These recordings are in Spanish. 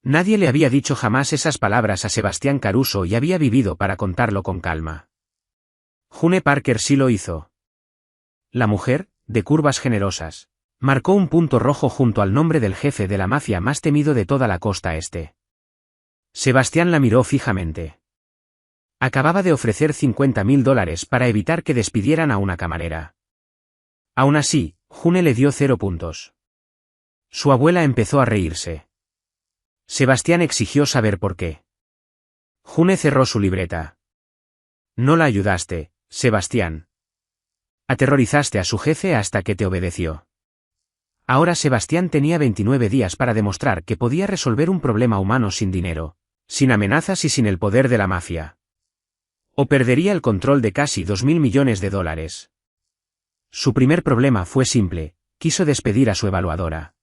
Nadie le había dicho jamás esas palabras a Sebastián Caruso y había vivido para contarlo con calma. June Parker sí lo hizo. La mujer, de curvas generosas, marcó un punto rojo junto al nombre del jefe de la mafia más temido de toda la costa este. Sebastián la miró fijamente. Acababa de ofrecer $50.000 para evitar que despidieran a una camarera. Aún así, June le dio 0 puntos. Su abuela empezó a reírse. Sebastián exigió saber por qué. June cerró su libreta. No la ayudaste, Sebastián. Aterrorizaste a su jefe hasta que te obedeció. Ahora Sebastián tenía 29 días para demostrar que podía resolver un problema humano sin dinero, sin amenazas y sin el poder de la mafia. O perdería el control de casi $2.000 millones. Su primer problema fue simple: quiso despedir a su evaluadora.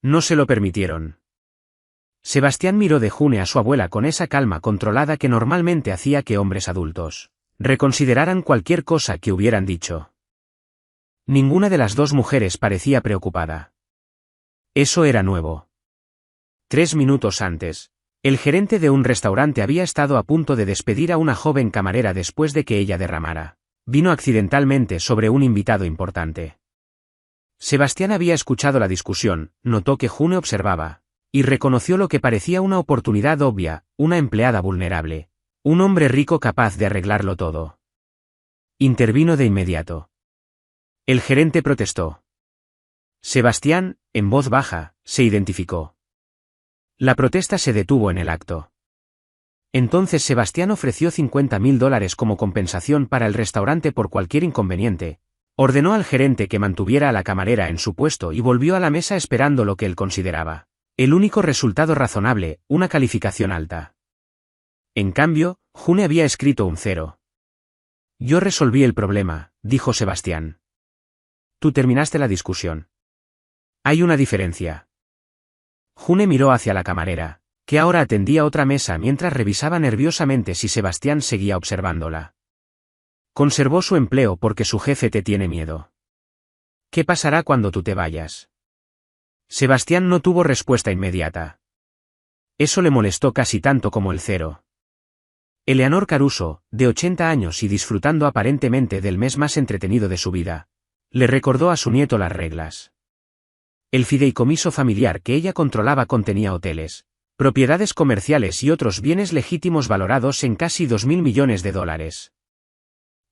No se lo permitieron. Sebastián miró de June a su abuela con esa calma controlada que normalmente hacía que hombres adultos reconsideraran cualquier cosa que hubieran dicho. Ninguna de las dos mujeres parecía preocupada. Eso era nuevo. 3 minutos antes, el gerente de un restaurante había estado a punto de despedir a una joven camarera después de que ella derramara vino accidentalmente sobre un invitado importante. Sebastián había escuchado la discusión, notó que June observaba, y reconoció lo que parecía una oportunidad obvia: una empleada vulnerable, un hombre rico capaz de arreglarlo todo. Intervino de inmediato. El gerente protestó. Sebastián, en voz baja, se identificó. La protesta se detuvo en el acto. Entonces Sebastián ofreció $50.000 como compensación para el restaurante por cualquier inconveniente, ordenó al gerente que mantuviera a la camarera en su puesto y volvió a la mesa esperando lo que él consideraba el único resultado razonable: una calificación alta. En cambio, June había escrito un 0. Yo resolví el problema, dijo Sebastián. Tú terminaste la discusión. Hay una diferencia. June miró hacia la camarera, que ahora atendía otra mesa mientras revisaba nerviosamente si Sebastián seguía observándola. Conservó su empleo porque su jefe te tiene miedo. ¿Qué pasará cuando tú te vayas? Sebastián no tuvo respuesta inmediata. Eso le molestó casi tanto como el 0. Eleanor Caruso, de 80 años y disfrutando aparentemente del mes más entretenido de su vida, le recordó a su nieto las reglas. El fideicomiso familiar que ella controlaba contenía hoteles, propiedades comerciales y otros bienes legítimos valorados en casi $2.000 millones.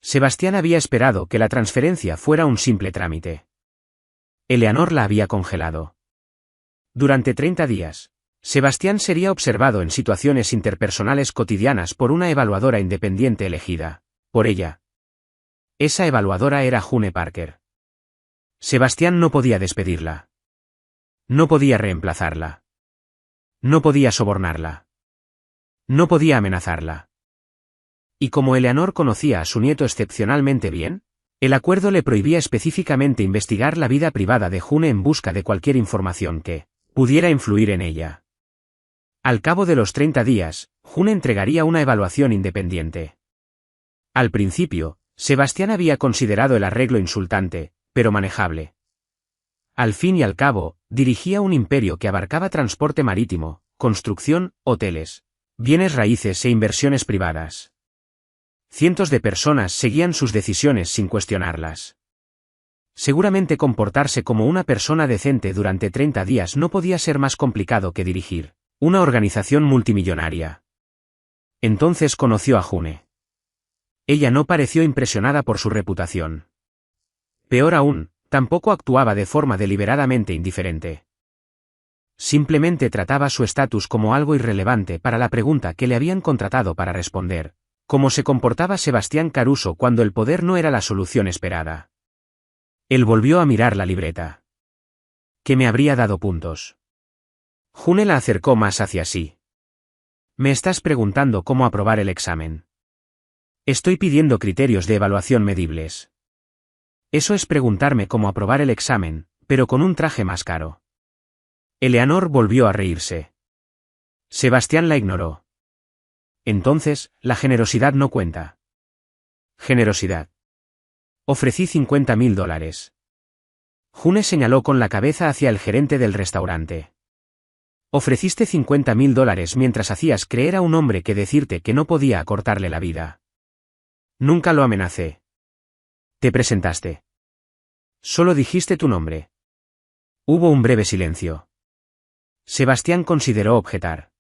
Sebastián había esperado que la transferencia fuera un simple trámite. Eleanor la había congelado. Durante 30 días, Sebastián sería observado en situaciones interpersonales cotidianas por una evaluadora independiente elegida por ella. Esa evaluadora era June Parker. Sebastián no podía despedirla. No podía reemplazarla. No podía sobornarla. No podía amenazarla. Y como Eleanor conocía a su nieto excepcionalmente bien, el acuerdo le prohibía específicamente investigar la vida privada de June en busca de cualquier información que pudiera influir en ella. Al cabo de los 30 días, June entregaría una evaluación independiente. Al principio, Sebastián había considerado el arreglo insultante, pero manejable. Al fin y al cabo, dirigía un imperio que abarcaba transporte marítimo, construcción, hoteles, bienes raíces e inversiones privadas. Cientos de personas seguían sus decisiones sin cuestionarlas. Seguramente comportarse como una persona decente durante 30 días no podía ser más complicado que dirigir una organización multimillonaria. Entonces conoció a June. Ella no pareció impresionada por su reputación. Peor aún, tampoco actuaba de forma deliberadamente indiferente. Simplemente trataba su estatus como algo irrelevante para la pregunta que le habían contratado para responder: ¿cómo se comportaba Sebastián Caruso cuando el poder no era la solución esperada? Él volvió a mirar la libreta. ¿Qué me habría dado puntos? June la acercó más hacia sí. Me estás preguntando cómo aprobar el examen. Estoy pidiendo criterios de evaluación medibles. Eso es preguntarme cómo aprobar el examen, pero con un traje más caro. Eleanor volvió a reírse. Sebastián la ignoró. Entonces, la generosidad no cuenta. Generosidad. Ofrecí $50.000. June señaló con la cabeza hacia el gerente del restaurante. Ofreciste $50.000 mientras hacías creer a un hombre que decirte que no podía acortarle la vida. Nunca lo amenacé. Te presentaste. Solo dijiste tu nombre. Hubo un breve silencio. Sebastián consideró objetar.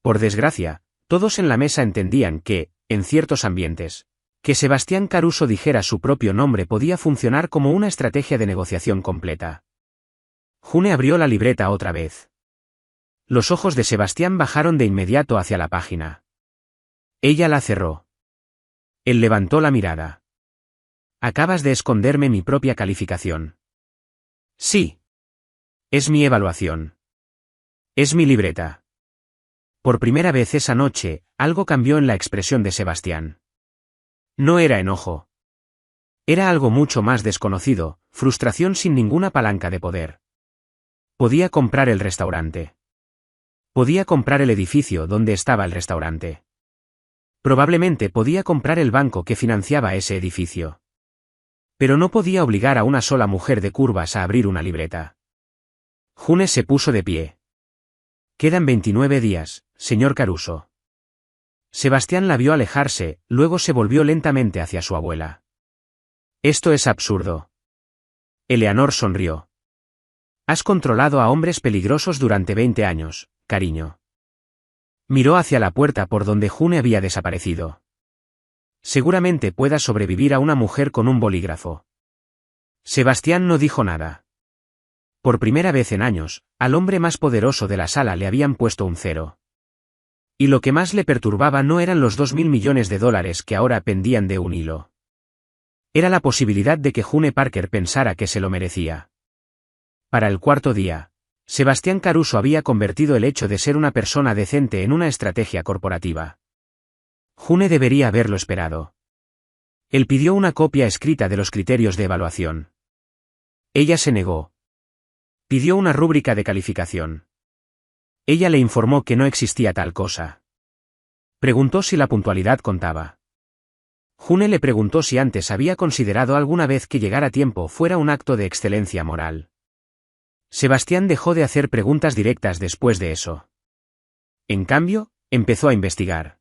Por desgracia, todos en la mesa entendían que, en ciertos ambientes, que Sebastián Caruso dijera su propio nombre podía funcionar como una estrategia de negociación completa. June abrió la libreta otra vez. Los ojos de Sebastián bajaron de inmediato hacia la página. Ella la cerró. Él levantó la mirada. Acabas de esconderme mi propia calificación. Sí. Es mi evaluación. Es mi libreta. Por primera vez esa noche, algo cambió en la expresión de Sebastián. No era enojo. Era algo mucho más desconocido, frustración sin ninguna palanca de poder. Podía comprar el restaurante. Podía comprar el edificio donde estaba el restaurante. Probablemente podía comprar el banco que financiaba ese edificio. Pero no podía obligar a una sola mujer de curvas a abrir una libreta. June se puso de pie. Quedan 29 días, señor Caruso. Sebastián la vio alejarse, luego se volvió lentamente hacia su abuela. Esto es absurdo. Eleanor sonrió. Has controlado a hombres peligrosos durante 20 años, cariño. Miró hacia la puerta por donde June había desaparecido. Seguramente puedas sobrevivir a una mujer con un bolígrafo. Sebastián no dijo nada. Por primera vez en años, al hombre más poderoso de la sala le habían puesto un 0. Y lo que más le perturbaba no eran los $2.000 millones que ahora pendían de un hilo. Era la posibilidad de que June Parker pensara que se lo merecía. Para el cuarto día, Sebastián Caruso había convertido el hecho de ser una persona decente en una estrategia corporativa. June debería haberlo esperado. Él pidió una copia escrita de los criterios de evaluación. Ella se negó. Pidió una rúbrica de calificación. Ella le informó que no existía tal cosa. Preguntó si la puntualidad contaba. June le preguntó si antes había considerado alguna vez que llegar a tiempo fuera un acto de excelencia moral. Sebastián dejó de hacer preguntas directas después de eso. En cambio, empezó a investigar.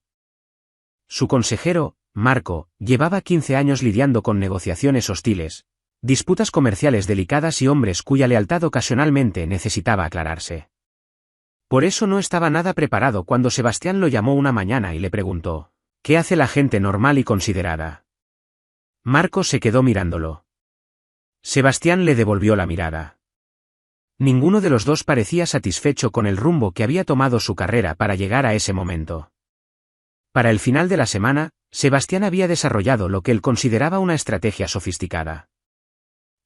Su consejero, Marco, llevaba 15 años lidiando con negociaciones hostiles, disputas comerciales delicadas y hombres cuya lealtad ocasionalmente necesitaba aclararse. Por eso no estaba nada preparado cuando Sebastián lo llamó una mañana y le preguntó, ¿qué hace la gente normal y considerada? Marco se quedó mirándolo. Sebastián le devolvió la mirada. Ninguno de los dos parecía satisfecho con el rumbo que había tomado su carrera para llegar a ese momento. Para el final de la semana, Sebastián había desarrollado lo que él consideraba una estrategia sofisticada.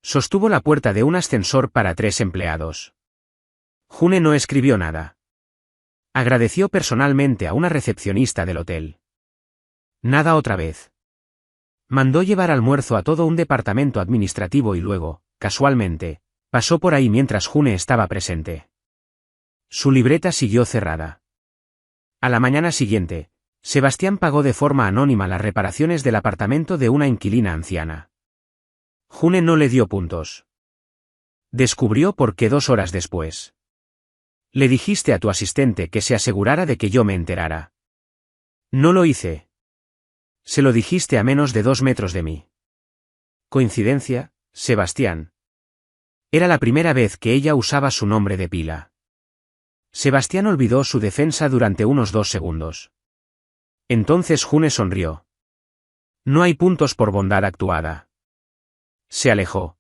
Sostuvo la puerta de un ascensor para 3 empleados. June no escribió nada. Agradeció personalmente a una recepcionista del hotel. Nada otra vez. Mandó llevar almuerzo a todo un departamento administrativo y luego, casualmente, pasó por ahí mientras June estaba presente. Su libreta siguió cerrada. A la mañana siguiente, Sebastián pagó de forma anónima las reparaciones del apartamento de una inquilina anciana. June no le dio puntos. Descubrió por qué 2 horas después. Le dijiste a tu asistente que se asegurara de que yo me enterara. No lo hice. Se lo dijiste a menos de 2 metros de mí. ¿Coincidencia, Sebastián? Era la primera vez que ella usaba su nombre de pila. Sebastián olvidó su defensa durante unos 2 segundos. Entonces June sonrió. No hay puntos por bondad actuada. Se alejó.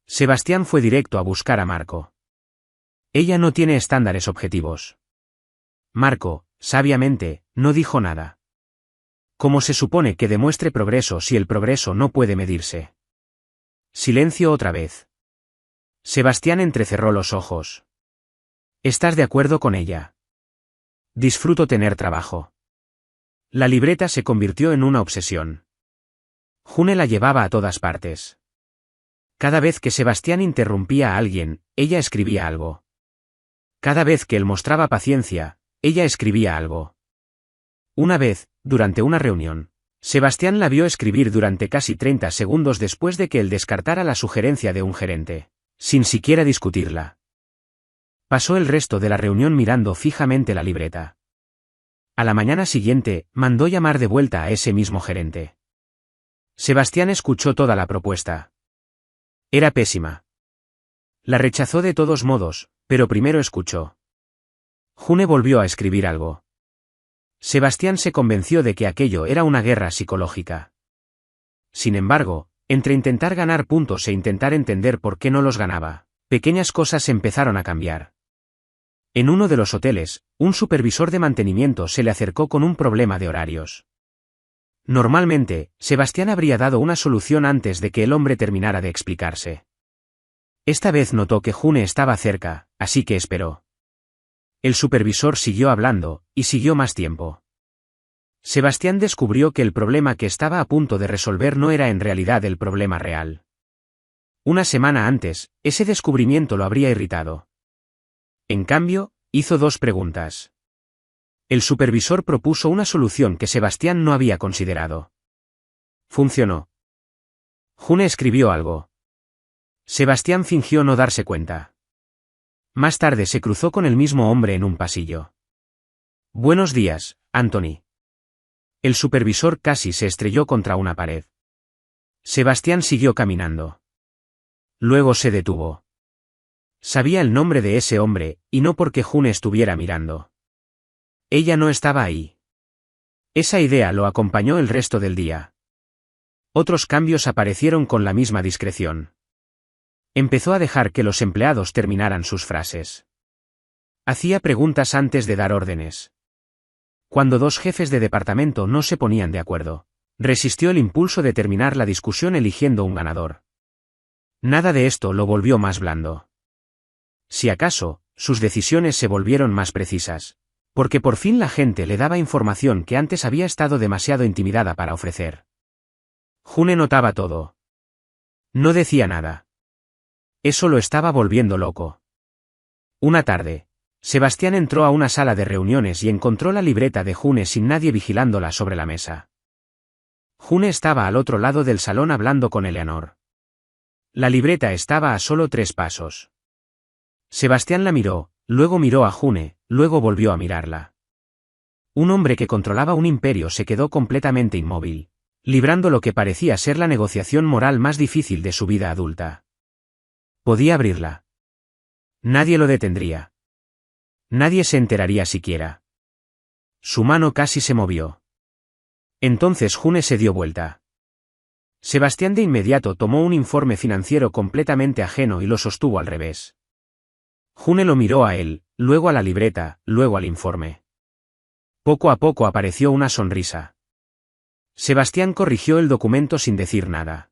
Sebastián fue directo a buscar a Marco. Ella no tiene estándares objetivos. Marco, sabiamente, no dijo nada. ¿Cómo se supone que demuestre progreso si el progreso no puede medirse? Silencio otra vez. Sebastián entrecerró los ojos. ¿Estás de acuerdo con ella? Disfruto tener trabajo. La libreta se convirtió en una obsesión. June la llevaba a todas partes. Cada vez que Sebastián interrumpía a alguien, ella escribía algo. Cada vez que él mostraba paciencia, ella escribía algo. Una vez, durante una reunión, Sebastián la vio escribir durante casi 30 segundos después de que él descartara la sugerencia de un gerente, sin siquiera discutirla. Pasó el resto de la reunión mirando fijamente la libreta. A la mañana siguiente, mandó llamar de vuelta a ese mismo gerente. Sebastián escuchó toda la propuesta. Era pésima. La rechazó de todos modos, pero primero escuchó. June volvió a escribir algo. Sebastián se convenció de que aquello era una guerra psicológica. Sin embargo, entre intentar ganar puntos e intentar entender por qué no los ganaba, pequeñas cosas empezaron a cambiar. En uno de los hoteles, un supervisor de mantenimiento se le acercó con un problema de horarios. Normalmente, Sebastián habría dado una solución antes de que el hombre terminara de explicarse. Esta vez notó que June estaba cerca, así que esperó. El supervisor siguió hablando, y siguió más tiempo. Sebastián descubrió que el problema que estaba a punto de resolver no era en realidad el problema real. Una semana antes, ese descubrimiento lo habría irritado. En cambio, hizo 2 preguntas. El supervisor propuso una solución que Sebastián no había considerado. Funcionó. June escribió algo. Sebastián fingió no darse cuenta. Más tarde se cruzó con el mismo hombre en un pasillo. Buenos días, Anthony. El supervisor casi se estrelló contra una pared. Sebastián siguió caminando. Luego se detuvo. Sabía el nombre de ese hombre, y no porque June estuviera mirando. Ella no estaba ahí. Esa idea lo acompañó el resto del día. Otros cambios aparecieron con la misma discreción. Empezó a dejar que los empleados terminaran sus frases. Hacía preguntas antes de dar órdenes. Cuando 2 jefes de departamento no se ponían de acuerdo, resistió el impulso de terminar la discusión eligiendo un ganador. Nada de esto lo volvió más blando. Si acaso, sus decisiones se volvieron más precisas, porque por fin la gente le daba información que antes había estado demasiado intimidada para ofrecer. June notaba todo. No decía nada. Eso lo estaba volviendo loco. Una tarde, Sebastián entró a una sala de reuniones y encontró la libreta de June sin nadie vigilándola sobre la mesa. June estaba al otro lado del salón hablando con Eleanor. La libreta estaba a solo 3 pasos. Sebastián la miró, luego miró a June, luego volvió a mirarla. Un hombre que controlaba un imperio se quedó completamente inmóvil, librando lo que parecía ser la negociación moral más difícil de su vida adulta. Podía abrirla. Nadie lo detendría. Nadie se enteraría siquiera. Su mano casi se movió. Entonces June se dio vuelta. Sebastián de inmediato tomó un informe financiero completamente ajeno y lo sostuvo al revés. June lo miró a él, luego a la libreta, luego al informe. Poco a poco apareció una sonrisa. Sebastián corrigió el documento sin decir nada.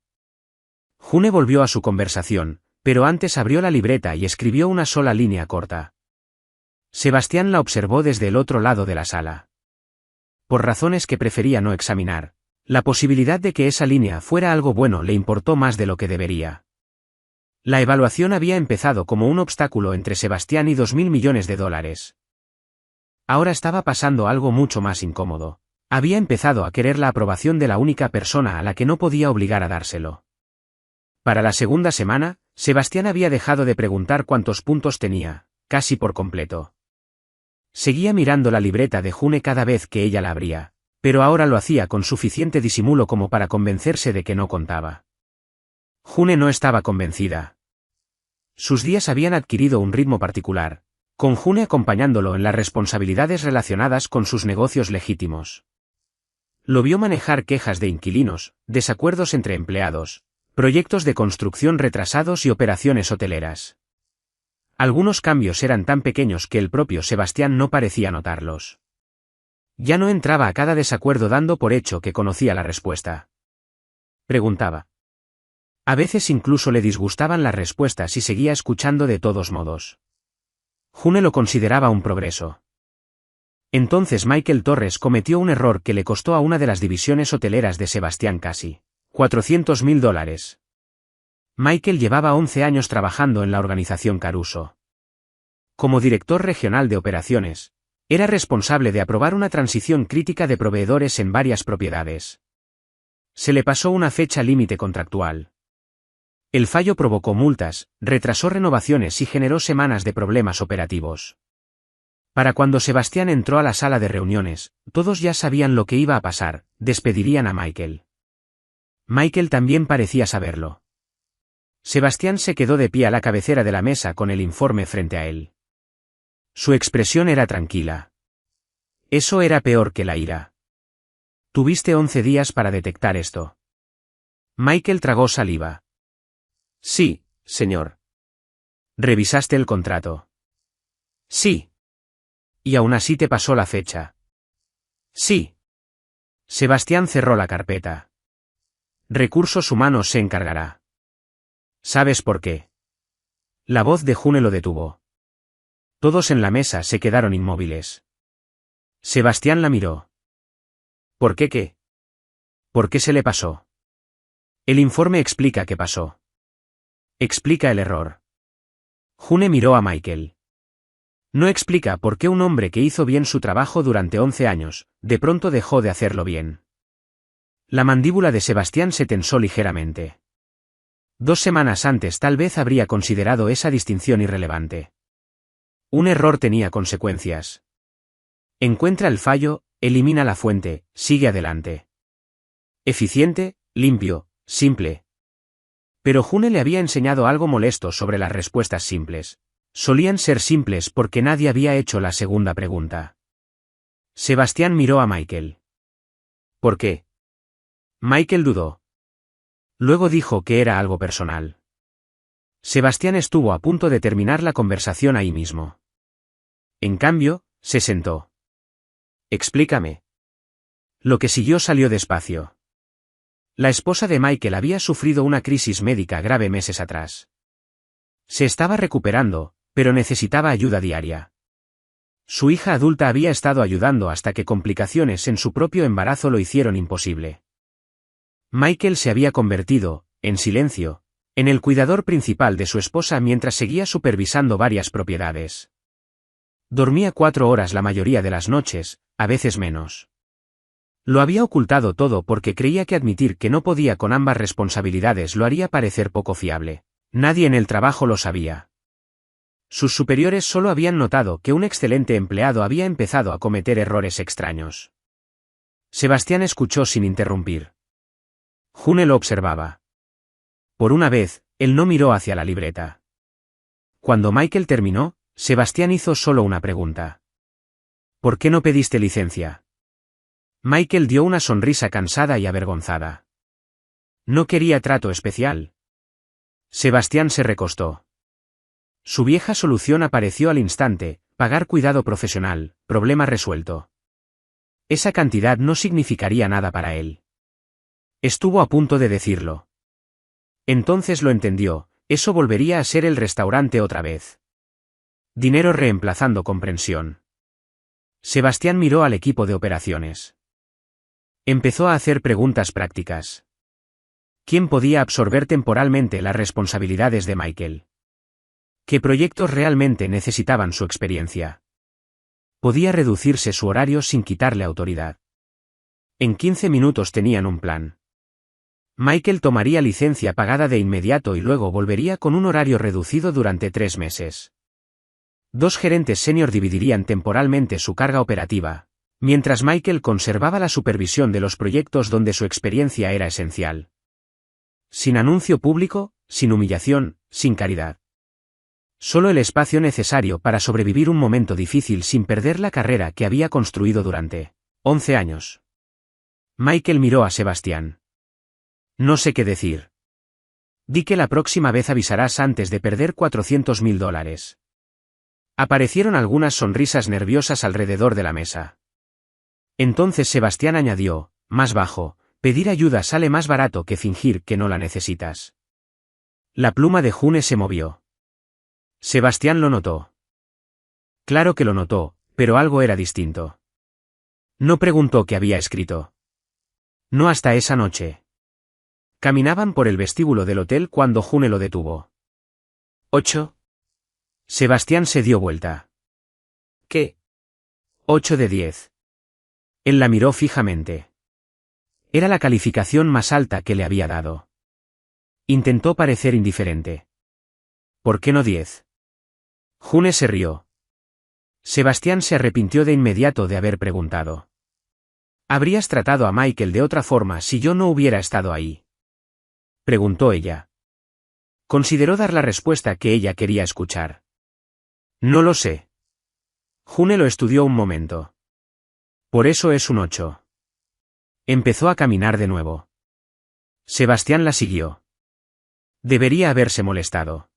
June volvió a su conversación, pero antes abrió la libreta y escribió una sola línea corta. Sebastián la observó desde el otro lado de la sala. Por razones que prefería no examinar, la posibilidad de que esa línea fuera algo bueno le importó más de lo que debería. La evaluación había empezado como un obstáculo entre Sebastián y $2.000 millones. Ahora estaba pasando algo mucho más incómodo. Había empezado a querer la aprobación de la única persona a la que no podía obligar a dárselo. Para la segunda semana, Sebastián había dejado de preguntar cuántos puntos tenía, casi por completo. Seguía mirando la libreta de June cada vez que ella la abría, pero ahora lo hacía con suficiente disimulo como para convencerse de que no contaba. June no estaba convencida. Sus días habían adquirido un ritmo particular, con June acompañándolo en las responsabilidades relacionadas con sus negocios legítimos. Lo vio manejar quejas de inquilinos, desacuerdos entre empleados, proyectos de construcción retrasados y operaciones hoteleras. Algunos cambios eran tan pequeños que el propio Sebastián no parecía notarlos. Ya no entraba a cada desacuerdo dando por hecho que conocía la respuesta. Preguntaba. A veces incluso le disgustaban las respuestas y seguía escuchando de todos modos. June lo consideraba un progreso. Entonces Michael Torres cometió un error que le costó a una de las divisiones hoteleras de Sebastián casi $400.000. Michael llevaba 11 años trabajando en la organización Caruso. Como director regional de operaciones, era responsable de aprobar una transición crítica de proveedores en varias propiedades. Se le pasó una fecha límite contractual. El fallo provocó multas, retrasó renovaciones y generó semanas de problemas operativos. Para cuando Sebastián entró a la sala de reuniones, todos ya sabían lo que iba a pasar, despedirían a Michael. Michael también parecía saberlo. Sebastián se quedó de pie a la cabecera de la mesa con el informe frente a él. Su expresión era tranquila. Eso era peor que la ira. Tuviste 11 días para detectar esto. Michael tragó saliva. Sí, señor. ¿Revisaste el contrato? Sí. ¿Y aún así te pasó la fecha? Sí. Sebastián cerró la carpeta. Recursos humanos se encargará. ¿Sabes por qué? La voz de June lo detuvo. Todos en la mesa se quedaron inmóviles. Sebastián la miró. ¿Por qué qué? ¿Por qué se le pasó? El informe explica qué pasó. Explica el error. June miró a Michael. No explica por qué un hombre que hizo bien su trabajo durante 11 años, de pronto dejó de hacerlo bien. La mandíbula de Sebastián se tensó ligeramente. 2 semanas antes tal vez habría considerado esa distinción irrelevante. Un error tenía consecuencias. Encuentra el fallo, elimina la fuente, sigue adelante. Eficiente, limpio, simple. Pero June le había enseñado algo molesto sobre las respuestas simples. Solían ser simples porque nadie había hecho la segunda pregunta. Sebastián miró a Michael. ¿Por qué? Michael dudó. Luego dijo que era algo personal. Sebastián estuvo a punto de terminar la conversación ahí mismo. En cambio, se sentó. Explícame. Lo que siguió salió despacio. La esposa de Michael había sufrido una crisis médica grave meses atrás. Se estaba recuperando, pero necesitaba ayuda diaria. Su hija adulta había estado ayudando hasta que complicaciones en su propio embarazo lo hicieron imposible. Michael se había convertido, en silencio, en el cuidador principal de su esposa mientras seguía supervisando varias propiedades. Dormía 4 horas la mayoría de las noches, a veces menos. Lo había ocultado todo porque creía que admitir que no podía con ambas responsabilidades lo haría parecer poco fiable. Nadie en el trabajo lo sabía. Sus superiores solo habían notado que un excelente empleado había empezado a cometer errores extraños. Sebastián escuchó sin interrumpir. June lo observaba. Por una vez, él no miró hacia la libreta. Cuando Michael terminó, Sebastián hizo solo una pregunta. ¿Por qué no pediste licencia? Michael dio una sonrisa cansada y avergonzada. No quería trato especial. Sebastián se recostó. Su vieja solución apareció al instante: pagar cuidado profesional, problema resuelto. Esa cantidad no significaría nada para él. Estuvo a punto de decirlo. Entonces lo entendió: eso volvería a ser el restaurante otra vez. Dinero reemplazando comprensión. Sebastián miró al equipo de operaciones. Empezó a hacer preguntas prácticas. ¿Quién podía absorber temporalmente las responsabilidades de Michael? ¿Qué proyectos realmente necesitaban su experiencia? Podía reducirse su horario sin quitarle autoridad. En 15 minutos tenían un plan. Michael tomaría licencia pagada de inmediato y luego volvería con un horario reducido durante 3 meses. 2 gerentes senior dividirían temporalmente su carga operativa, mientras Michael conservaba la supervisión de los proyectos donde su experiencia era esencial. Sin anuncio público, sin humillación, sin caridad. Solo el espacio necesario para sobrevivir un momento difícil sin perder la carrera que había construido durante 11 años. Michael miró a Sebastián. No sé qué decir. Di que la próxima vez avisarás antes de perder $400.000. Aparecieron algunas sonrisas nerviosas alrededor de la mesa. Entonces Sebastián añadió, más bajo: pedir ayuda sale más barato que fingir que no la necesitas. La pluma de June se movió. Sebastián lo notó. Claro que lo notó, pero algo era distinto. No preguntó qué había escrito. No hasta esa noche. Caminaban por el vestíbulo del hotel cuando June lo detuvo. 8. Sebastián se dio vuelta. ¿Qué? 8 de 10. Él la miró fijamente. Era la calificación más alta que le había dado. Intentó parecer indiferente. ¿Por qué no 10? June se rió. Sebastián se arrepintió de inmediato de haber preguntado. ¿Habrías tratado a Michael de otra forma si yo no hubiera estado ahí? Preguntó ella. Consideró dar la respuesta que ella quería escuchar. No lo sé. June lo estudió un momento. Por eso es un 8. Empezó a caminar de nuevo. Sebastián la siguió. Debería haberse molestado.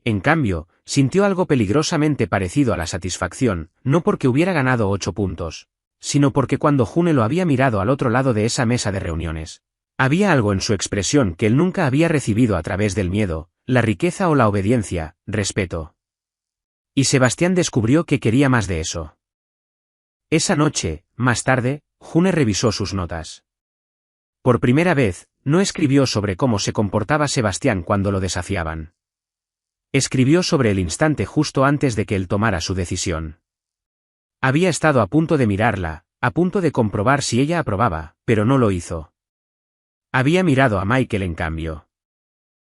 En cambio, sintió algo peligrosamente parecido a la satisfacción, no porque hubiera ganado 8 puntos, sino porque cuando June lo había mirado al otro lado de esa mesa de reuniones, había algo en su expresión que él nunca había recibido a través del miedo, la riqueza o la obediencia, respeto. Y Sebastián descubrió que quería más de eso. Esa noche, más tarde, June revisó sus notas. Por primera vez, no escribió sobre cómo se comportaba Sebastián cuando lo desafiaban. Escribió sobre el instante justo antes de que él tomara su decisión. Había estado a punto de mirarla, a punto de comprobar si ella aprobaba, pero no lo hizo. Había mirado a Michael en cambio.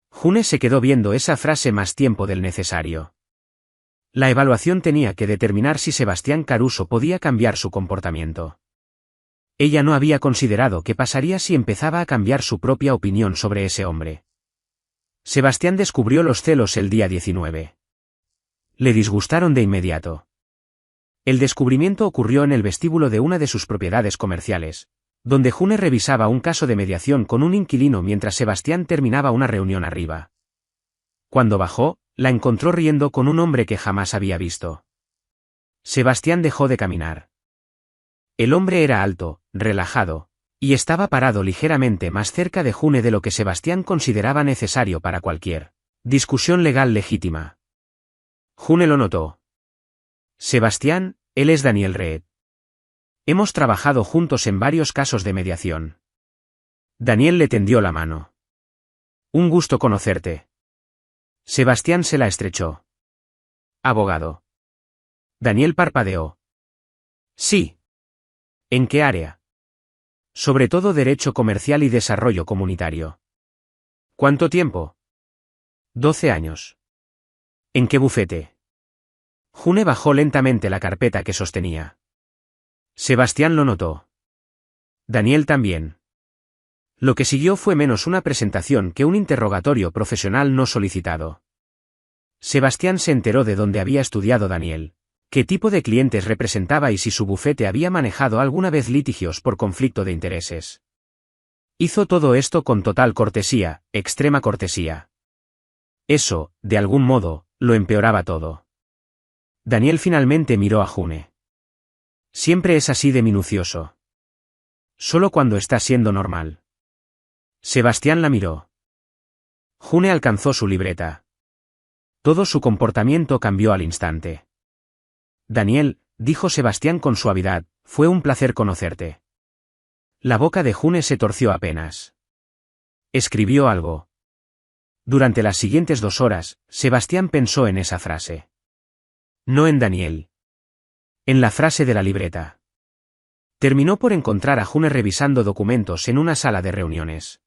June se quedó viendo esa frase más tiempo del necesario. La evaluación tenía que determinar si Sebastián Caruso podía cambiar su comportamiento. Ella no había considerado qué pasaría si empezaba a cambiar su propia opinión sobre ese hombre. Sebastián descubrió los celos el día 19. Le disgustaron de inmediato. El descubrimiento ocurrió en el vestíbulo de una de sus propiedades comerciales, donde June revisaba un caso de mediación con un inquilino mientras Sebastián terminaba una reunión arriba. Cuando bajó, la encontró riendo con un hombre que jamás había visto. Sebastián dejó de caminar. El hombre era alto, relajado, y estaba parado ligeramente más cerca de June de lo que Sebastián consideraba necesario para cualquier discusión legal legítima. June lo notó. Sebastián, él es Daniel Reed. Hemos trabajado juntos en varios casos de mediación. Daniel le tendió la mano. Un gusto conocerte. Sebastián se la estrechó. Abogado. Daniel parpadeó. Sí. ¿En qué área? Sobre todo derecho comercial y desarrollo comunitario. ¿Cuánto tiempo? 12 años. ¿En qué bufete? June bajó lentamente la carpeta que sostenía. Sebastián lo notó. Daniel también. Lo que siguió fue menos una presentación que un interrogatorio profesional no solicitado. Sebastián se enteró de dónde había estudiado Daniel, qué tipo de clientes representaba y si su bufete había manejado alguna vez litigios por conflicto de intereses. Hizo todo esto con total cortesía, extrema cortesía. Eso, de algún modo, lo empeoraba todo. Daniel finalmente miró a June. Siempre es así de minucioso. Solo cuando está siendo normal. Sebastián la miró. June alcanzó su libreta. Todo su comportamiento cambió al instante. Daniel, dijo Sebastián con suavidad, fue un placer conocerte. La boca de June se torció apenas. Escribió algo. Durante las siguientes 2 horas, Sebastián pensó en esa frase. No en Daniel. En la frase de la libreta. Terminó por encontrar a June revisando documentos en una sala de reuniones.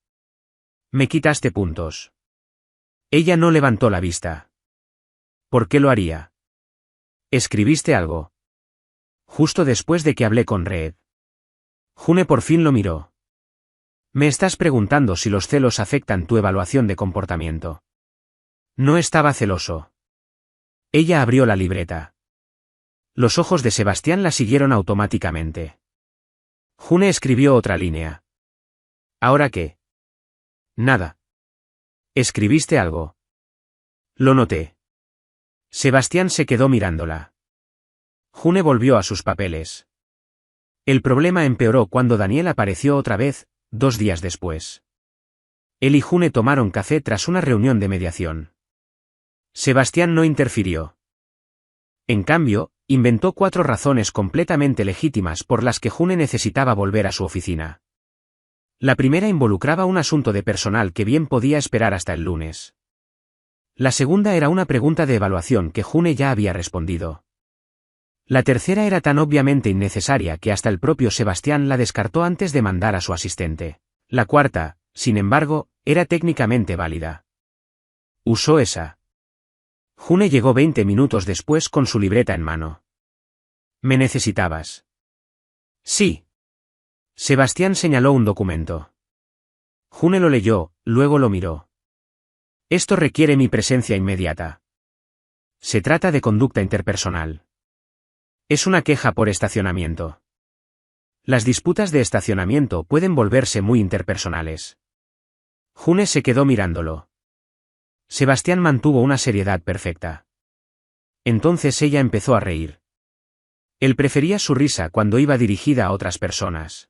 Me quitaste puntos. Ella no levantó la vista. ¿Por qué lo haría? ¿Escribiste algo? Justo después de que hablé con Reed. June por fin lo miró. Me estás preguntando si los celos afectan tu evaluación de comportamiento. No estaba celoso. Ella abrió la libreta. Los ojos de Sebastián la siguieron automáticamente. June escribió otra línea. ¿Ahora qué? Nada. ¿Escribiste algo? Lo noté. Sebastián se quedó mirándola. June volvió a sus papeles. El problema empeoró cuando Daniel apareció otra vez, 2 días después. Él y June tomaron café tras una reunión de mediación. Sebastián no interfirió. En cambio, inventó 4 razones completamente legítimas por las que June necesitaba volver a su oficina. La primera involucraba un asunto de personal que bien podía esperar hasta el lunes. La segunda era una pregunta de evaluación que June ya había respondido. La tercera era tan obviamente innecesaria que hasta el propio Sebastián la descartó antes de mandar a su asistente. La cuarta, sin embargo, era técnicamente válida. Usó esa. June llegó 20 minutos después con su libreta en mano. ¿Me necesitabas? Sí. Sebastián señaló un documento. June lo leyó, luego lo miró. Esto requiere mi presencia inmediata. Se trata de conducta interpersonal. Es una queja por estacionamiento. Las disputas de estacionamiento pueden volverse muy interpersonales. June se quedó mirándolo. Sebastián mantuvo una seriedad perfecta. Entonces ella empezó a reír. Él prefería su risa cuando iba dirigida a otras personas.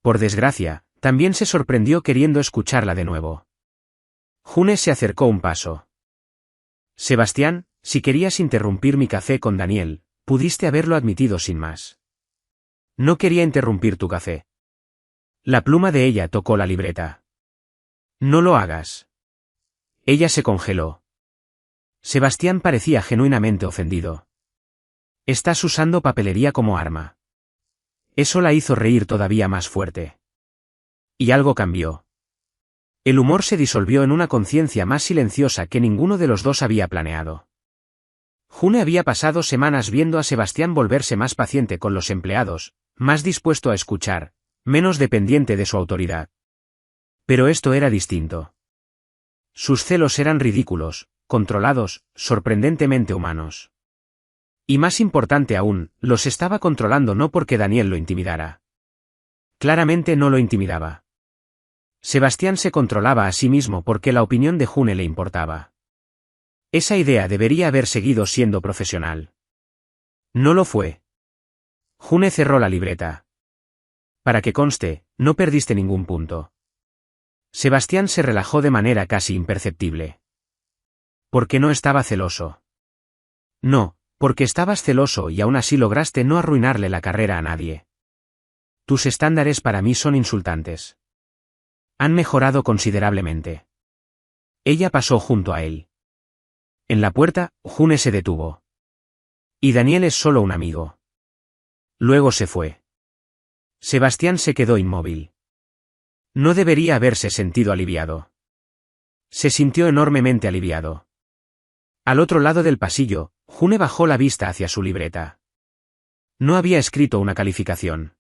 Por desgracia, también se sorprendió queriendo escucharla de nuevo. June se acercó un paso. Sebastián, si querías interrumpir mi café con Daniel, pudiste haberlo admitido sin más. No quería interrumpir tu café. La pluma de ella tocó la libreta. No lo hagas. Ella se congeló. Sebastián parecía genuinamente ofendido. Estás usando papelería como arma. Eso la hizo reír todavía más fuerte. Y algo cambió. El humor se disolvió en una conciencia más silenciosa que ninguno de los dos había planeado. June había pasado semanas viendo a Sebastián volverse más paciente con los empleados, más dispuesto a escuchar, menos dependiente de su autoridad. Pero esto era distinto. Sus celos eran ridículos, controlados, sorprendentemente humanos. Y más importante aún, los estaba controlando no porque Daniel lo intimidara. Claramente no lo intimidaba. Sebastián se controlaba a sí mismo porque la opinión de June le importaba. Esa idea debería haber seguido siendo profesional. No lo fue. June cerró la libreta. Para que conste, no perdiste ningún punto. Sebastián se relajó de manera casi imperceptible. ¿Por qué no estaba celoso? No, porque estabas celoso y aún así lograste no arruinarle la carrera a nadie. Tus estándares para mí son insultantes. Han mejorado considerablemente. Ella pasó junto a él. En la puerta, June se detuvo. Y Daniel es solo un amigo. Luego se fue. Sebastián se quedó inmóvil. No debería haberse sentido aliviado. Se sintió enormemente aliviado. Al otro lado del pasillo, June bajó la vista hacia su libreta. No había escrito una calificación.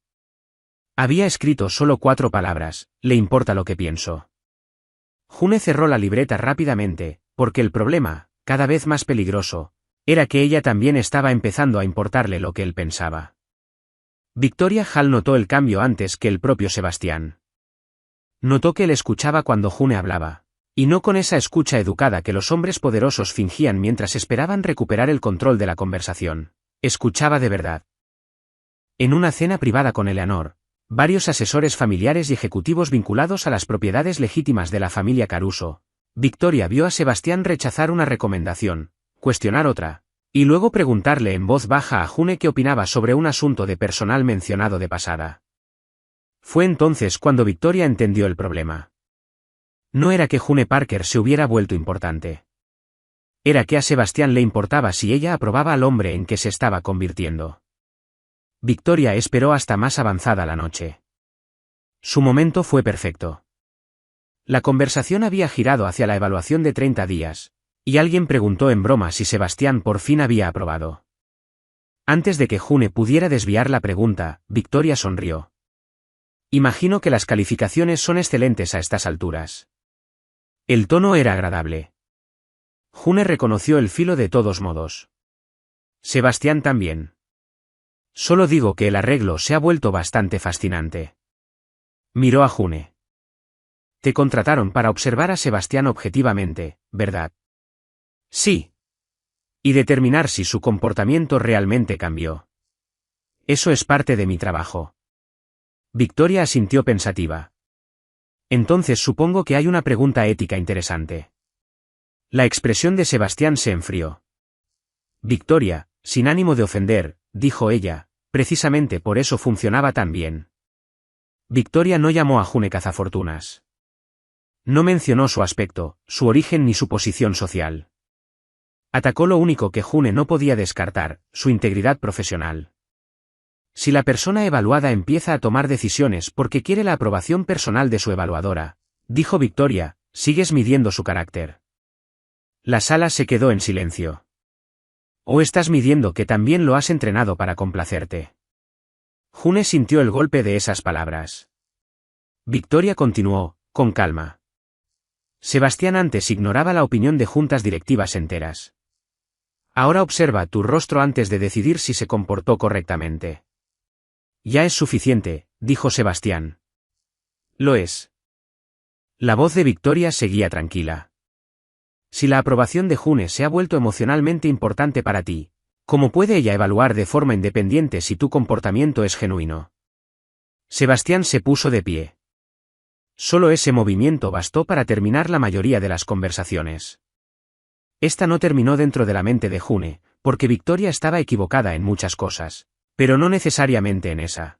Había escrito solo 4 palabras, le importa lo que pienso. June cerró la libreta rápidamente, porque el problema, cada vez más peligroso, era que ella también estaba empezando a importarle lo que él pensaba. Victoria Hall notó el cambio antes que el propio Sebastián. Notó que él escuchaba cuando June hablaba, y no con esa escucha educada que los hombres poderosos fingían mientras esperaban recuperar el control de la conversación. Escuchaba de verdad. En una cena privada con Eleanor, varios asesores familiares y ejecutivos vinculados a las propiedades legítimas de la familia Caruso, Victoria vio a Sebastián rechazar una recomendación, cuestionar otra, y luego preguntarle en voz baja a June qué opinaba sobre un asunto de personal mencionado de pasada. Fue entonces cuando Victoria entendió el problema. No era que June Parker se hubiera vuelto importante. Era que a Sebastián le importaba si ella aprobaba al hombre en que se estaba convirtiendo. Victoria esperó hasta más avanzada la noche. Su momento fue perfecto. La conversación había girado hacia la evaluación de 30 días, y alguien preguntó en broma si Sebastián por fin había aprobado. Antes de que June pudiera desviar la pregunta, Victoria sonrió. Imagino que las calificaciones son excelentes a estas alturas. El tono era agradable. June reconoció el filo de todos modos. Sebastián también. Solo digo que el arreglo se ha vuelto bastante fascinante. Miró a June. Te contrataron para observar a Sebastián objetivamente, ¿verdad? Sí. Y determinar si su comportamiento realmente cambió. Eso es parte de mi trabajo. Victoria asintió pensativa. Entonces supongo que hay una pregunta ética interesante. La expresión de Sebastián se enfrió. Victoria, sin ánimo de ofender, dijo ella, precisamente por eso funcionaba tan bien. Victoria no llamó a June cazafortunas. No mencionó su aspecto, su origen ni su posición social. Atacó lo único que June no podía descartar, su integridad profesional. Si la persona evaluada empieza a tomar decisiones porque quiere la aprobación personal de su evaluadora, dijo Victoria, sigues midiendo su carácter. La sala se quedó en silencio. ¿O estás midiendo que también lo has entrenado para complacerte? June sintió el golpe de esas palabras. Victoria continuó, con calma. Sebastián antes ignoraba la opinión de juntas directivas enteras. Ahora observa tu rostro antes de decidir si se comportó correctamente. Ya es suficiente, dijo Sebastián. Lo es. La voz de Victoria seguía tranquila. Si la aprobación de June se ha vuelto emocionalmente importante para ti, ¿cómo puede ella evaluar de forma independiente si tu comportamiento es genuino? Sebastián se puso de pie. Solo ese movimiento bastó para terminar la mayoría de las conversaciones. Esta no terminó dentro de la mente de June, porque Victoria estaba equivocada en muchas cosas, pero no necesariamente en esa.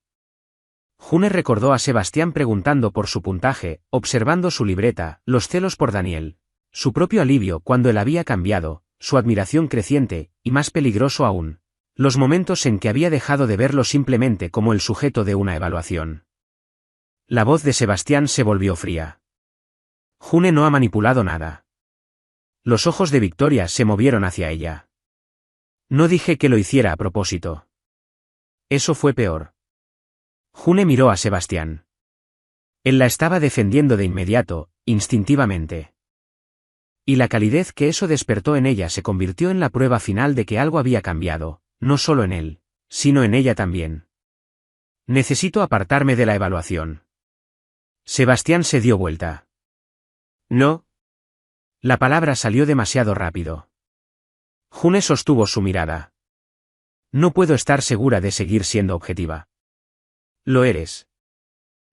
June recordó a Sebastián preguntando por su puntaje, observando su libreta, los celos por Daniel, su propio alivio cuando él había cambiado, su admiración creciente, y más peligroso aún, los momentos en que había dejado de verlo simplemente como el sujeto de una evaluación. La voz de Sebastián se volvió fría. June no ha manipulado nada. Los ojos de Victoria se movieron hacia ella. No dije que lo hiciera a propósito. Eso fue peor. June miró a Sebastián. Él la estaba defendiendo de inmediato, instintivamente. Y la calidez que eso despertó en ella se convirtió en la prueba final de que algo había cambiado, no solo en él, sino en ella también. Necesito apartarme de la evaluación. Sebastián se dio vuelta. No. La palabra salió demasiado rápido. June sostuvo su mirada. No puedo estar segura de seguir siendo objetiva. Lo eres.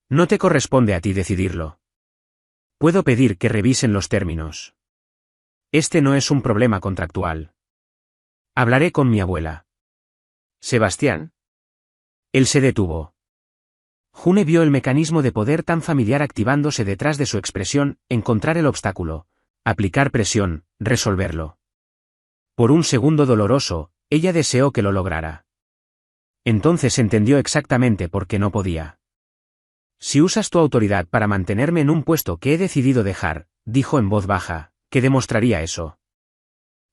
No te corresponde a ti decidirlo. Puedo pedir que revisen los términos. Este no es un problema contractual. Hablaré con mi abuela. ¿Sebastián? Él se detuvo. June vio el mecanismo de poder tan familiar activándose detrás de su expresión, encontrar el obstáculo, aplicar presión, resolverlo. Por un segundo doloroso, ella deseó que lo lograra. Entonces entendió exactamente por qué no podía. Si usas tu autoridad para mantenerme en un puesto que he decidido dejar, dijo en voz baja, ¿qué demostraría eso?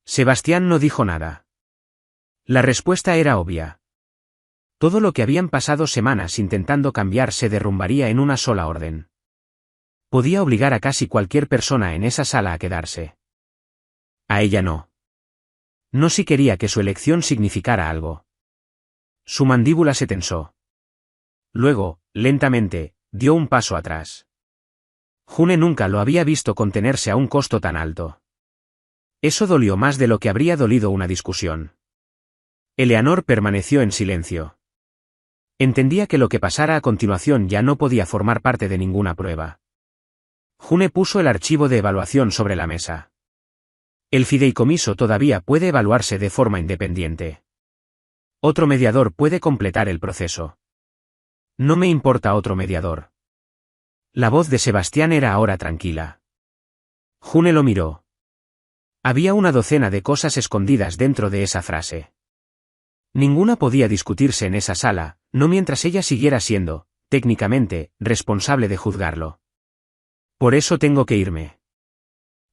Sebastián no dijo nada. La respuesta era obvia. Todo lo que habían pasado semanas intentando cambiar se derrumbaría en una sola orden. Podía obligar a casi cualquier persona en esa sala a quedarse. A ella no. No si quería que su elección significara algo. Su mandíbula se tensó. Luego, lentamente, dio un paso atrás. June nunca lo había visto contenerse a un costo tan alto. Eso dolió más de lo que habría dolido una discusión. Eleanor permaneció en silencio. Entendía que lo que pasara a continuación ya no podía formar parte de ninguna prueba. June puso el archivo de evaluación sobre la mesa. El fideicomiso todavía puede evaluarse de forma independiente. Otro mediador puede completar el proceso. No me importa otro mediador. La voz de Sebastián era ahora tranquila. June lo miró. Había una docena de cosas escondidas dentro de esa frase. Ninguna podía discutirse en esa sala, no mientras ella siguiera siendo, técnicamente, responsable de juzgarlo. Por eso tengo que irme.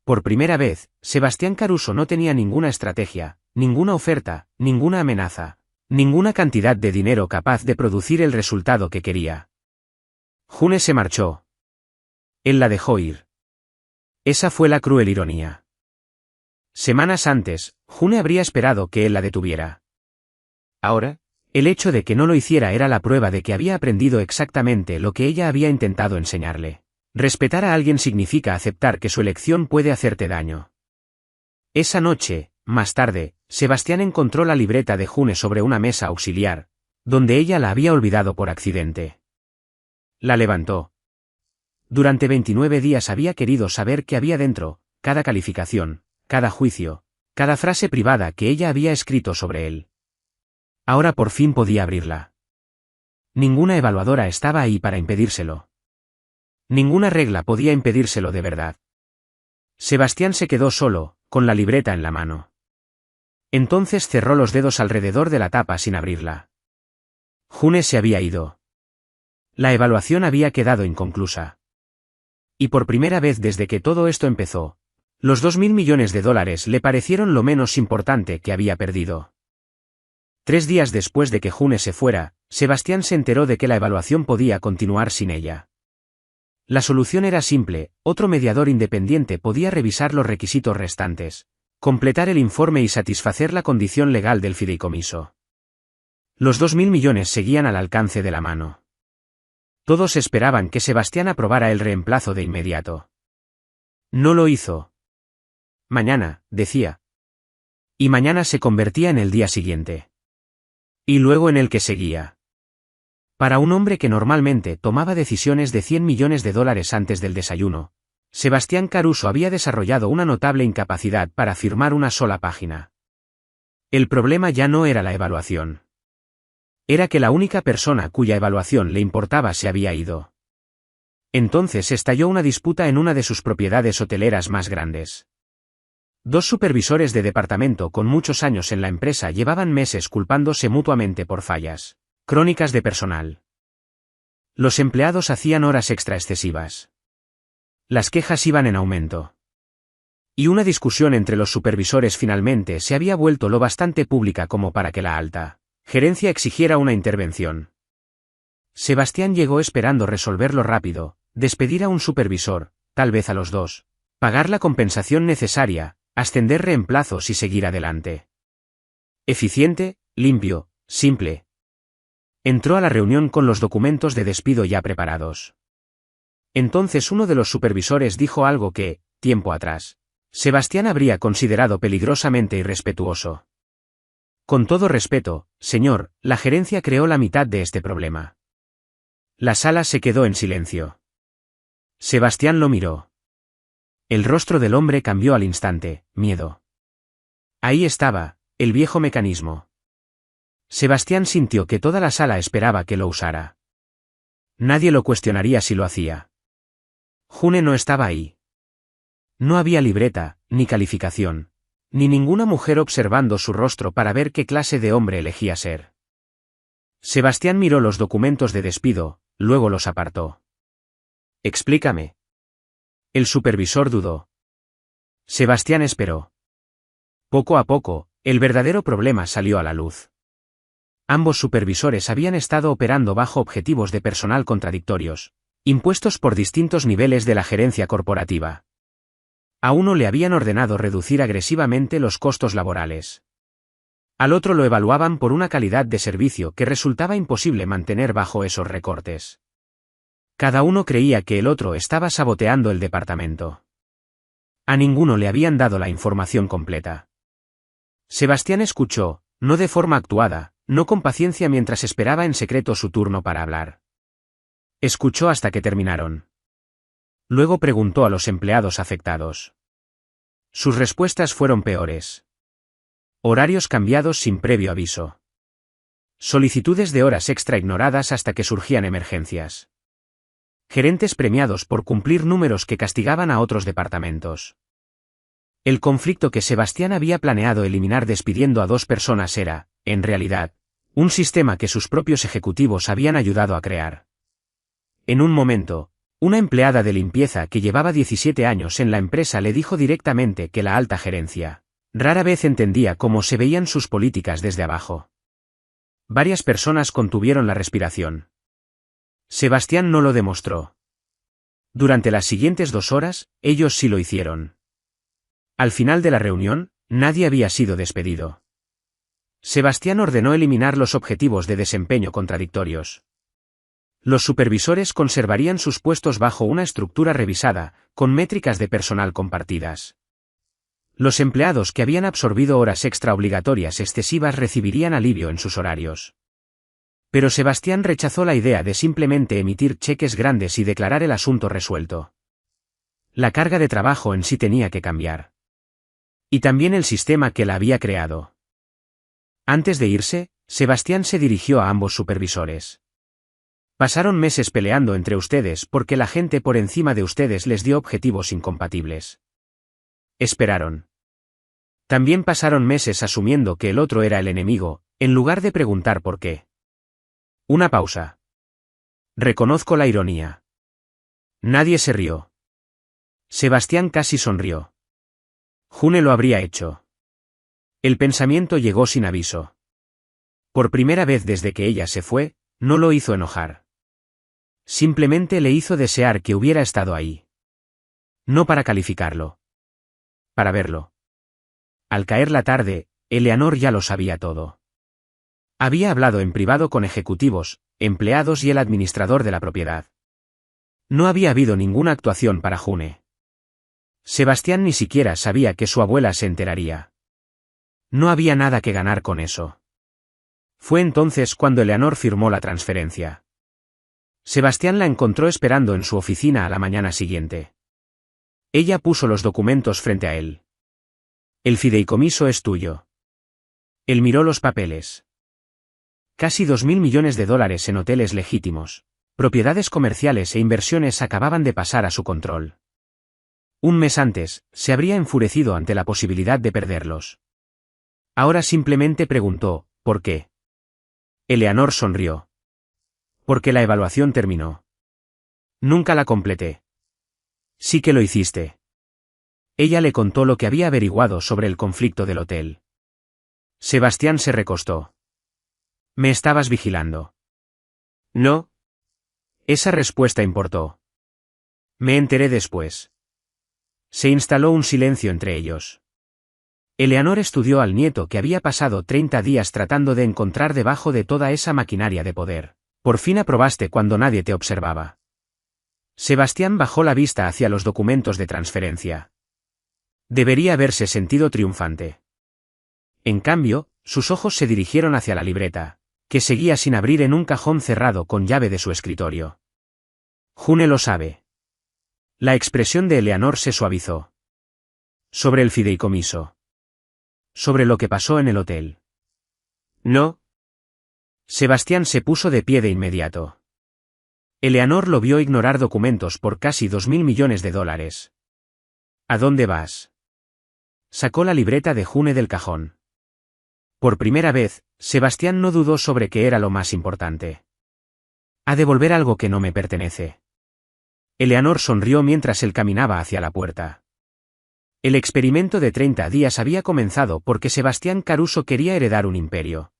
Por primera vez, Sebastián Caruso no tenía ninguna estrategia, ninguna oferta, ninguna amenaza, ninguna cantidad de dinero capaz de producir el resultado que quería. June se marchó. Él la dejó ir. Esa fue la cruel ironía. Semanas antes, June habría esperado que él la detuviera. Ahora, el hecho de que no lo hiciera era la prueba de que había aprendido exactamente lo que ella había intentado enseñarle. Respetar a alguien significa aceptar que su elección puede hacerte daño. Esa noche, más tarde, Sebastián encontró la libreta de June sobre una mesa auxiliar, donde ella la había olvidado por accidente. La levantó. Durante 29 días había querido saber qué había dentro, cada calificación, cada juicio, cada frase privada que ella había escrito sobre él. Ahora por fin podía abrirla. Ninguna evaluadora estaba ahí para impedírselo. Ninguna regla podía impedírselo de verdad. Sebastián se quedó solo, con la libreta en la mano. Entonces cerró los dedos alrededor de la tapa sin abrirla. June se había ido. La evaluación había quedado inconclusa. Y por primera vez desde que todo esto empezó, los $2.000 millones le parecieron lo menos importante que había perdido. 3 días después de que June se fuera, Sebastián se enteró de que la evaluación podía continuar sin ella. La solución era simple: otro mediador independiente podía revisar los requisitos restantes, completar el informe y satisfacer la condición legal del fideicomiso. Los $2.000 millones seguían al alcance de la mano. Todos esperaban que Sebastián aprobara el reemplazo de inmediato. No lo hizo. Mañana, decía. Y mañana se convertía en el día siguiente. Y luego en el que seguía. Para un hombre que normalmente tomaba decisiones de $100 millones antes del desayuno, Sebastián Caruso había desarrollado una notable incapacidad para firmar una sola página. El problema ya no era la evaluación. Era que la única persona cuya evaluación le importaba se había ido. Entonces estalló una disputa en una de sus propiedades hoteleras más grandes. 2 supervisores de departamento con muchos años en la empresa llevaban meses culpándose mutuamente por fallas crónicas de personal. Los empleados hacían horas extra excesivas. Las quejas iban en aumento. Y una discusión entre los supervisores finalmente se había vuelto lo bastante pública como para que la alta gerencia exigiera una intervención. Sebastián llegó esperando resolverlo rápido, despedir a un supervisor, tal vez a los 2, pagar la compensación necesaria, ascender reemplazos y seguir adelante. Eficiente, limpio, simple. Entró a la reunión con los documentos de despido ya preparados. Entonces uno de los supervisores dijo algo que, tiempo atrás, Sebastián habría considerado peligrosamente irrespetuoso. Con todo respeto, señor, la gerencia creó la mitad de este problema. La sala se quedó en silencio. Sebastián lo miró. El rostro del hombre cambió al instante: miedo. Ahí estaba, el viejo mecanismo. Sebastián sintió que toda la sala esperaba que lo usara. Nadie lo cuestionaría si lo hacía. June no estaba ahí. No había libreta, ni calificación, ni ninguna mujer observando su rostro para ver qué clase de hombre elegía ser. Sebastián miró los documentos de despido, luego los apartó. Explícame. El supervisor dudó. Sebastián esperó. Poco a poco, el verdadero problema salió a la luz. Ambos supervisores habían estado operando bajo objetivos de personal contradictorios, impuestos por distintos niveles de la gerencia corporativa. A uno le habían ordenado reducir agresivamente los costos laborales. Al otro lo evaluaban por una calidad de servicio que resultaba imposible mantener bajo esos recortes. Cada uno creía que el otro estaba saboteando el departamento. A ninguno le habían dado la información completa. Sebastián escuchó, no de forma actuada, no con paciencia mientras esperaba en secreto su turno para hablar. Escuchó hasta que terminaron. Luego preguntó a los empleados afectados. Sus respuestas fueron peores. Horarios cambiados sin previo aviso. Solicitudes de horas extra ignoradas hasta que surgían emergencias. Gerentes premiados por cumplir números que castigaban a otros departamentos. El conflicto que Sebastián había planeado eliminar despidiendo a 2 personas era, en realidad, un sistema que sus propios ejecutivos habían ayudado a crear. En un momento, una empleada de limpieza que llevaba 17 años en la empresa le dijo directamente que la alta gerencia rara vez entendía cómo se veían sus políticas desde abajo. Varias personas contuvieron la respiración. Sebastián no lo demostró. Durante las siguientes 2 horas, ellos sí lo hicieron. Al final de la reunión, nadie había sido despedido. Sebastián ordenó eliminar los objetivos de desempeño contradictorios. Los supervisores conservarían sus puestos bajo una estructura revisada, con métricas de personal compartidas. Los empleados que habían absorbido horas extra obligatorias excesivas recibirían alivio en sus horarios. Pero Sebastián rechazó la idea de simplemente emitir cheques grandes y declarar el asunto resuelto. La carga de trabajo en sí tenía que cambiar. Y también el sistema que la había creado. Antes de irse, Sebastián se dirigió a ambos supervisores. Pasaron meses peleando entre ustedes porque la gente por encima de ustedes les dio objetivos incompatibles. Esperaron. También pasaron meses asumiendo que el otro era el enemigo, en lugar de preguntar por qué. Una pausa. Reconozco la ironía. Nadie se rió. Sebastián casi sonrió. June lo habría hecho. El pensamiento llegó sin aviso. Por primera vez desde que ella se fue, no lo hizo enojar. Simplemente le hizo desear que hubiera estado ahí. No para calificarlo. Para verlo. Al caer la tarde, Eleanor ya lo sabía todo. Había hablado en privado con ejecutivos, empleados y el administrador de la propiedad. No había habido ninguna actuación para June. Sebastián ni siquiera sabía que su abuela se enteraría. No había nada que ganar con eso. Fue entonces cuando Eleanor firmó la transferencia. Sebastián la encontró esperando en su oficina a la mañana siguiente. Ella puso los documentos frente a él. El fideicomiso es tuyo. Él miró los papeles. Casi 2.000 millones de dólares en hoteles legítimos, propiedades comerciales e inversiones acababan de pasar a su control. Un mes antes, se habría enfurecido ante la posibilidad de perderlos. Ahora simplemente preguntó, ¿por qué? Eleanor sonrió. Porque la evaluación terminó. Nunca la completé. Sí que lo hiciste. Ella le contó lo que había averiguado sobre el conflicto del hotel. Sebastián se recostó. ¿Me estabas vigilando? No. Esa respuesta importó. Me enteré después. Se instaló un silencio entre ellos. Eleanor estudió al nieto que había pasado 30 días tratando de encontrar debajo de toda esa maquinaria de poder. Por fin aprobaste cuando nadie te observaba. Sebastián bajó la vista hacia los documentos de transferencia. Debería haberse sentido triunfante. En cambio, sus ojos se dirigieron hacia la libreta, que seguía sin abrir en un cajón cerrado con llave de su escritorio. June lo sabe. La expresión de Eleanor se suavizó. Sobre el fideicomiso. Sobre lo que pasó en el hotel. No. Sebastián se puso de pie de inmediato. Eleanor lo vio ignorar documentos por casi 2.000 millones de dólares. ¿A dónde vas? Sacó la libreta de June del cajón. Por primera vez, Sebastián no dudó sobre qué era lo más importante. A devolver algo que no me pertenece. Eleanor sonrió mientras él caminaba hacia la puerta. El experimento de 30 días había comenzado porque Sebastián Caruso quería heredar un imperio.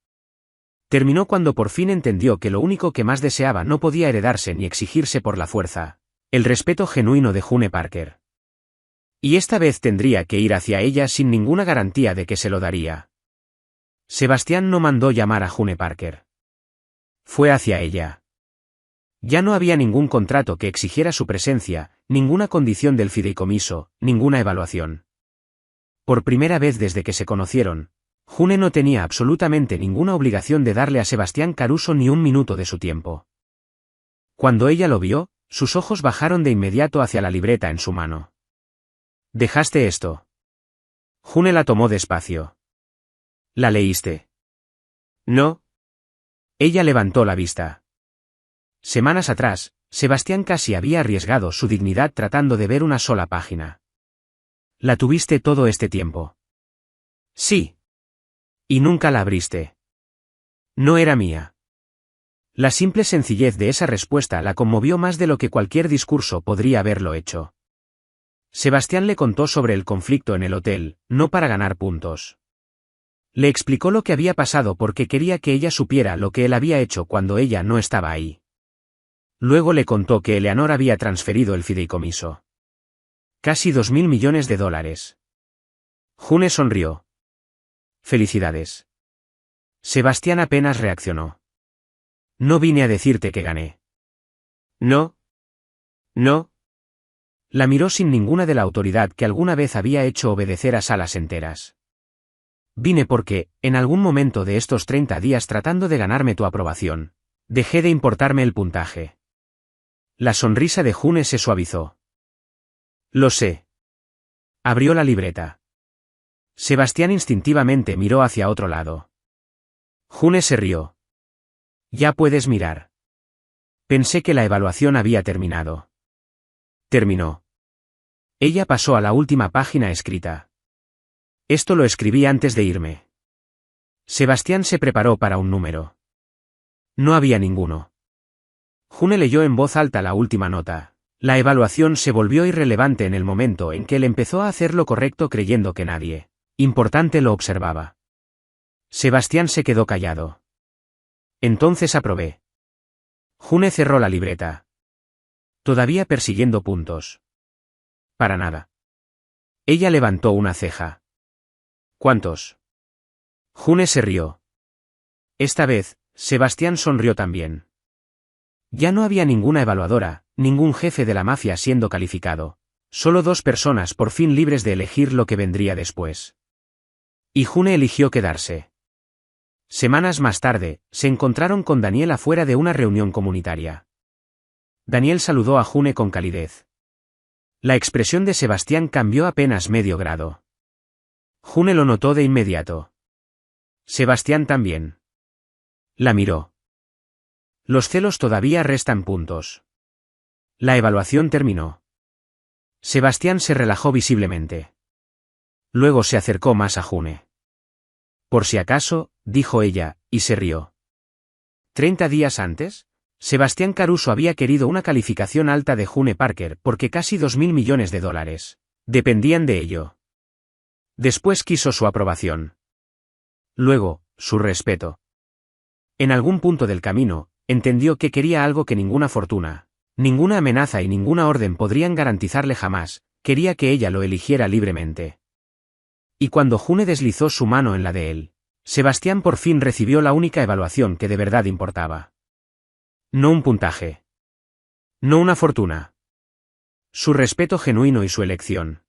Terminó cuando por fin entendió que lo único que más deseaba no podía heredarse ni exigirse por la fuerza: el respeto genuino de June Parker. Y esta vez tendría que ir hacia ella sin ninguna garantía de que se lo daría. Sebastián no mandó llamar a June Parker. Fue hacia ella. Ya no había ningún contrato que exigiera su presencia, ninguna condición del fideicomiso, ninguna evaluación. Por primera vez desde que se conocieron, June no tenía absolutamente ninguna obligación de darle a Sebastián Caruso ni un minuto de su tiempo. Cuando ella lo vio, sus ojos bajaron de inmediato hacia la libreta en su mano. ¿Dejaste esto? June la tomó despacio. ¿La leíste? No. Ella levantó la vista. Semanas atrás, Sebastián casi había arriesgado su dignidad tratando de ver una sola página. ¿La tuviste todo este tiempo? Sí. Y nunca la abriste. No era mía. La simple sencillez de esa respuesta la conmovió más de lo que cualquier discurso podría haberlo hecho. Sebastián le contó sobre el conflicto en el hotel, no para ganar puntos. Le explicó lo que había pasado porque quería que ella supiera lo que él había hecho cuando ella no estaba ahí. Luego le contó que Eleanor había transferido el fideicomiso. Casi 2.000 millones de dólares. June sonrió. Felicidades. Sebastián apenas reaccionó. No vine a decirte que gané. No. No. La miró sin ninguna de la autoridad que alguna vez había hecho obedecer a salas enteras. Vine porque, en algún momento de estos 30 días tratando de ganarme tu aprobación, dejé de importarme el puntaje. La sonrisa de June se suavizó. Lo sé. Abrió la libreta. Sebastián instintivamente miró hacia otro lado. June se rió. Ya puedes mirar. Pensé que la evaluación había terminado. Terminó. Ella pasó a la última página escrita. Esto lo escribí antes de irme. Sebastián se preparó para un número. No había ninguno. June leyó en voz alta la última nota. La evaluación se volvió irrelevante en el momento en que él empezó a hacer lo correcto creyendo que nadie importante lo observaba. Sebastián se quedó callado. Entonces aprobé. June cerró la libreta. Todavía persiguiendo puntos. Para nada. Ella levantó una ceja. ¿Cuántos? June se rió. Esta vez, Sebastián sonrió también. Ya no había ninguna evaluadora, ningún jefe de la mafia siendo calificado. Solo 2 personas por fin libres de elegir lo que vendría después. Y June eligió quedarse. Semanas más tarde, se encontraron con Daniel afuera de una reunión comunitaria. Daniel saludó a June con calidez. La expresión de Sebastián cambió apenas medio grado. June lo notó de inmediato. Sebastián también. La miró. Los celos todavía restan puntos. La evaluación terminó. Sebastián se relajó visiblemente. Luego se acercó más a June. Por si acaso, dijo ella, y se rió. 30 días antes, Sebastián Caruso había querido una calificación alta de June Parker porque casi $2.000 millones dependían de ello. Después quiso su aprobación. Luego, su respeto. En algún punto del camino, entendió que quería algo que ninguna fortuna, ninguna amenaza y ninguna orden podrían garantizarle jamás, quería que ella lo eligiera libremente. Y cuando June deslizó su mano en la de él, Sebastián por fin recibió la única evaluación que de verdad importaba. No un puntaje. No una fortuna. Su respeto genuino y su elección.